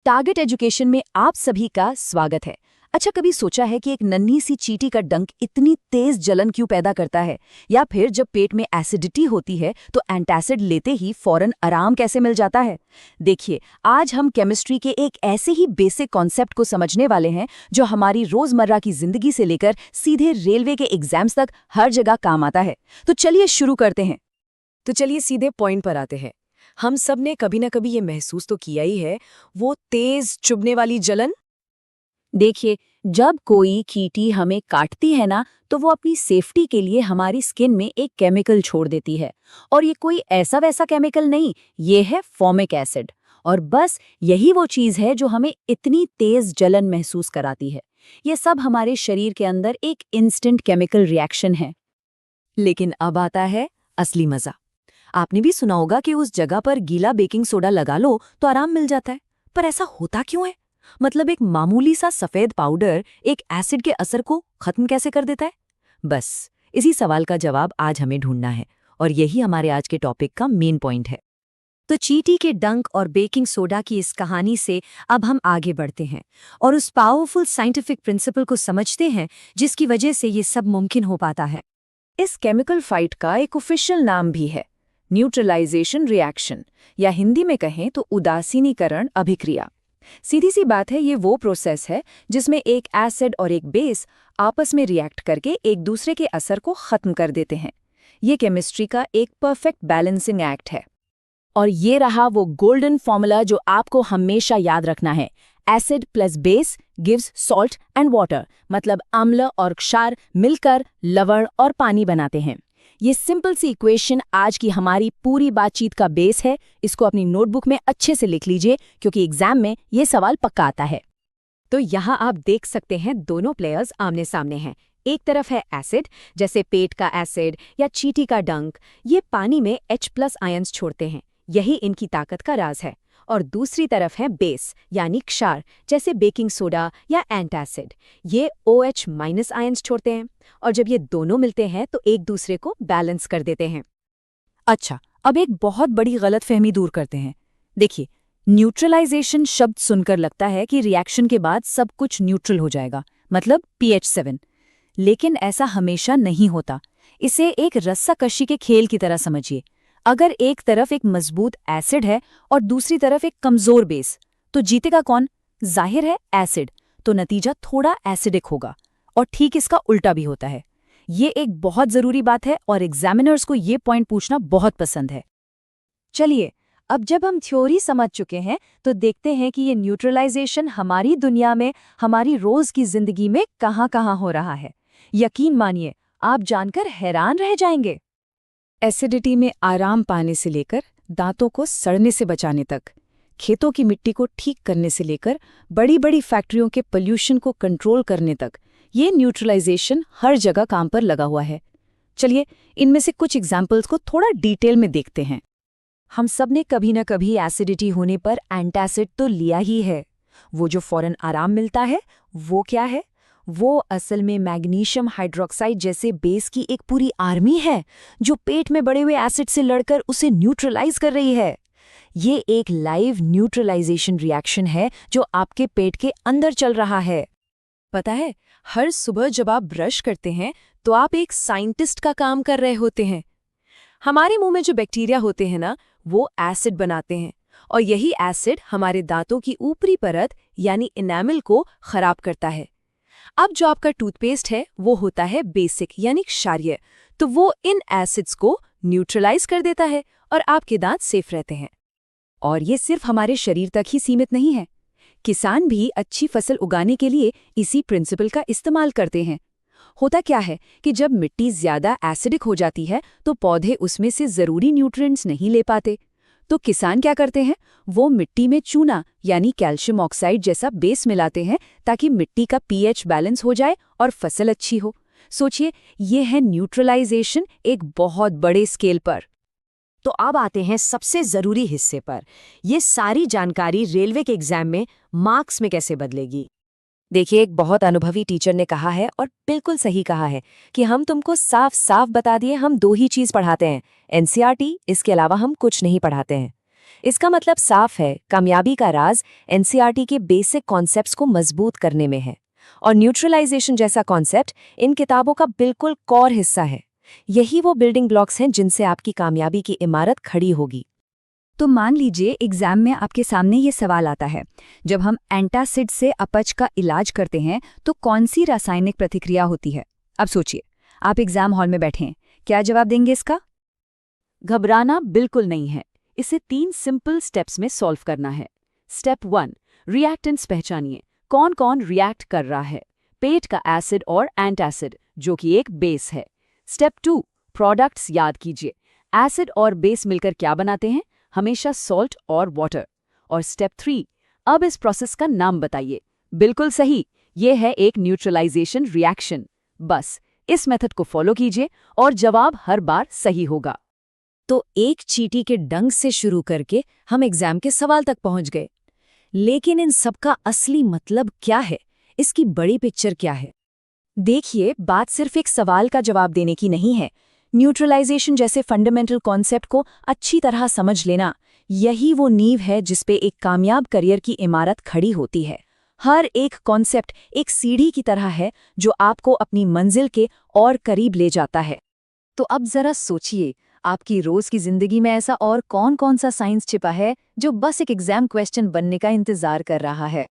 Target education में आप सभी का स्वागत है। अच्छा, कभी सोचा है कि एक नन्ही सी चींटी का डंक इतनी तेज जलन क्यों पैदा करता है? या फिर जब पेट में एसिडिटी होती है तो एंटासिड लेते ही फौरन आराम कैसे मिल जाता है? देखिए, आज हम केमिस्ट्री के एक ऐसे ही बेसिक कॉन्सेप्ट को समझने वाले हैं जो हमारी रोजमर्रा की जिंदगी से लेकर सीधे रेलवे के एग्जाम्स तक हर जगह काम आता है। तो चलिए शुरू करते हैं। तो चलिए सीधे पॉइंट पर आते हैं। हम सब ने कभी ना कभी ये महसूस तो किया ही है, वो तेज चुभने वाली जलन। देखिए, जब कोई चींटी हमें काटती है ना, तो वो अपनी सेफ्टी के लिए हमारी स्किन में एक केमिकल छोड़ देती है। और ये कोई ऐसा वैसा केमिकल नहीं, ये है फॉर्मिक एसिड। और बस यही वो चीज है जो हमें इतनी तेज जलन महसूस कराती है। ये सब हमारे शरीर के अंदर एक इंस्टेंट केमिकल रिएक्शन है। लेकिन अब आता है असली मजा। आपने भी सुना होगा कि उस जगह पर गीला बेकिंग सोडा लगा लो तो आराम मिल जाता है। पर ऐसा होता क्यों है? मतलब एक मामूली सा सफेद पाउडर एक एसिड के असर को खत्म कैसे कर देता है? बस इसी सवाल का जवाब आज हमें ढूंढना है, और यही हमारे आज के टॉपिक का मेन पॉइंट है। तो चींटी के डंक और बेकिंग सोडा की इस कहानी से अब हम आगे बढ़ते हैं और उस पावरफुल साइंटिफिक प्रिंसिपल को समझते हैं जिसकी वजह से ये सब मुमकिन हो पाता है। इस केमिकल फाइट का एक ऑफिशियल नाम भी है, न्यूट्रलाइजेशन रिएक्शन, या हिंदी में कहें तो उदासीनीकरण अभिक्रिया। सीधी सी बात है, ये वो प्रोसेस है जिसमें एक एसिड और एक बेस आपस में रिएक्ट करके एक दूसरे के असर को खत्म कर देते हैं। ये केमिस्ट्री का एक परफेक्ट बैलेंसिंग एक्ट है। और ये रहा वो गोल्डन फॉर्मूला जो आपको हमेशा याद रखना है। Acid plus base gives salt and water, मतलब अम्ल और क्षार मिलकर लवण और पानी बनाते हैं। ये सिंपल सी इक्वेशन आज की हमारी पूरी बातचीत का बेस है। इसको अपनी नोटबुक में अच्छे से लिख लीजिए, क्योंकि एग्जाम में ये सवाल पक्का आता है। तो यहाँ आप देख सकते हैं दोनों प्लेयर्स आमने सामने हैं। एक तरफ है एसिड, जैसे पेट का एसिड या चींटी का डंक। ये पानी में H+ आयंस छोड़ते हैं, यही इनकी ताकत का राज है। और दूसरी तरफ है बेस, यानी क्षार, जैसे बेकिंग सोडा या एंटासिड। ये OH- आयंस छोड़ते हैं, और जब ये दोनों मिलते हैं तो एक दूसरे को बैलेंस कर देते हैं। अच्छा, अब एक बहुत बड़ी गलतफहमी दूर करते हैं। देखिए, न्यूट्रलाइजेशन शब्द सुनकर लगता है कि रिएक्शन के बाद सब कुछ न्यूट्रल हो जाएगा, मतलब pH 7। लेकिन ऐसा हमेशा नहीं होता। इसे एक रस्साकशी के खेल की तरह समझिए। अगर एक तरफ एक मजबूत एसिड है और दूसरी तरफ एक कमजोर बेस, तो जीतेगा कौन? जाहिर है एसिड। तो नतीजा थोड़ा एसिडिक होगा। और ठीक इसका उल्टा भी होता है। ये एक बहुत जरूरी बात है और एग्जामिनर्स को ये पॉइंट पूछना बहुत पसंद है। चलिए, अब जब हम थ्योरी समझ चुके हैं तो देखते हैं कि ये न्यूट्रलाइजेशन हमारी दुनिया में, हमारी रोज की जिंदगी में कहाँ-कहाँ हो रहा है। यकीन मानिए, आप जानकर हैरान रह जाएंगे। एसिडिटी में आराम पाने से लेकर दांतों को सड़ने से बचाने तक, खेतों की मिट्टी को ठीक करने से लेकर बड़ी बड़ी फैक्ट्रियों के पोल्यूशन को कंट्रोल करने तक, ये न्यूट्रलाइजेशन हर जगह काम पर लगा हुआ है। चलिए, इनमें से कुछ एग्जाम्पल्स को थोड़ा डिटेल में देखते हैं। हम सब ने कभी न कभी एसिडिटी होने पर एंटासिड तो लिया ही है। वो जो फौरन आराम मिलता है, वो क्या है? वो असल में मैग्नीशियम हाइड्रोक्साइड जैसे बेस की एक पूरी आर्मी है, जो पेट में बढ़े हुए एसिड से लड़कर उसे न्यूट्रलाइज कर रही है। ये एक लाइव न्यूट्रलाइजेशन रिएक्शन है जो आपके पेट के अंदर चल रहा है। पता है, हर सुबह जब आप ब्रश करते हैं तो आप एक साइंटिस्ट का काम कर रहे होते हैं। हमारे मुंह में जो बैक्टीरिया होते हैं ना, वो एसिड बनाते हैं, और यही एसिड हमारे दांतों की ऊपरी परत यानी इनेमल को खराब करता है। अब जो आपका टूथपेस्ट है वो होता है बेसिक यानी क्षारीय, तो वो इन एसिड्स को न्यूट्रलाइज कर देता है और आपके दांत सेफ रहते हैं। और ये सिर्फ हमारे शरीर तक ही सीमित नहीं है। किसान भी अच्छी फसल उगाने के लिए इसी प्रिंसिपल का इस्तेमाल करते हैं। होता क्या है कि जब मिट्टी ज्यादा एसिडिक हो जाती है तो पौधे उसमें से जरूरी न्यूट्रिएंट्स नहीं ले पाते। तो किसान क्या करते हैं? वो मिट्टी में चूना यानी कैल्शियम ऑक्साइड जैसा बेस मिलाते हैं, ताकि मिट्टी का pH बैलेंस हो जाए और फसल अच्छी हो। सोचिए, ये है न्यूट्रलाइजेशन एक बहुत बड़े स्केल पर। तो अब आते हैं सबसे जरूरी हिस्से पर। ये सारी जानकारी रेलवे के एग्जाम में मार्क्स में कैसे बदलेगी? देखिए, एक बहुत अनुभवी टीचर ने कहा है, और बिल्कुल सही कहा है, कि हम तुमको साफ साफ बता दिए हम दो ही चीज पढ़ाते हैं, NCERT, इसके अलावा हम कुछ नहीं पढ़ाते हैं। इसका मतलब साफ है, कामयाबी का राज एनसीईआरटी के बेसिक कॉन्सेप्ट्स को मजबूत करने में है। और न्यूट्रलाइजेशन जैसा कॉन्सेप्ट इन किताबों का बिल्कुल कोर हिस्सा है। यही वो बिल्डिंग ब्लॉक्स हैं जिनसे आपकी कामयाबी की इमारत खड़ी होगी। तो मान लीजिए एग्जाम में आपके सामने ये सवाल आता है, जब हम एंटासिड से अपच का इलाज करते हैं तो कौन सी रासायनिक प्रतिक्रिया होती है? अब सोचिए, आप एग्जाम हॉल में बैठे हैं, क्या जवाब देंगे इसका? घबराना बिल्कुल नहीं है। इसे 3 सिंपल स्टेप्स में सॉल्व करना है। स्टेप 1, रिएक्टेंट्स पहचानिए, कौन कौन रिएक्ट कर रहा है। पेट का एसिड और एंटासिड, जो कि एक बेस है। स्टेप 2, प्रोडक्ट्स याद कीजिए, एसिड और बेस मिलकर क्या बनाते हैं? हमेशा सॉल्ट और वाटर। और स्टेप 3, अब इस प्रोसेस का नाम बताइए। बिल्कुल सही, ये है एक न्यूट्रलाइजेशन रिएक्शन। बस इस मेथड को फॉलो कीजिए और जवाब हर बार सही होगा। तो एक चींटी के डंक से शुरू करके हम एग्जाम के सवाल तक पहुंच गए। लेकिन इन सबका असली मतलब क्या है? इसकी बड़ी पिक्चर क्या है? देखिए, बात सिर्फ एक सवाल का जवाब देने की नहीं है। न्यूट्रलाइजेशन जैसे फंडामेंटल कॉन्सेप्ट को अच्छी तरह समझ लेना, यही वो नींव है जिस पे एक कामयाब करियर की इमारत खड़ी होती है। हर एक कॉन्सेप्ट एक सीढ़ी की तरह है जो आपको अपनी मंजिल के और करीब ले जाता है। तो अब जरा सोचिए, आपकी रोज की जिंदगी में ऐसा और कौन कौन सा साइंस छिपा है जो बस एक एग्जाम क्वेश्चन बनने का इंतजार कर रहा है।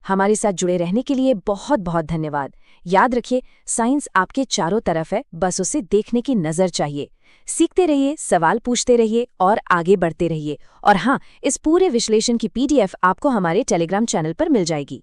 हमारे साथ जुड़े रहने के लिए बहुत बहुत धन्यवाद। याद रखिए, साइंस आपके चारों तरफ है, बस उसे देखने की नजर चाहिए। सीखते रहिए, सवाल पूछते रहिए और आगे बढ़ते रहिए। और हाँ, इस पूरे विश्लेषण की PDF आपको हमारे टेलीग्राम चैनल पर मिल जाएगी।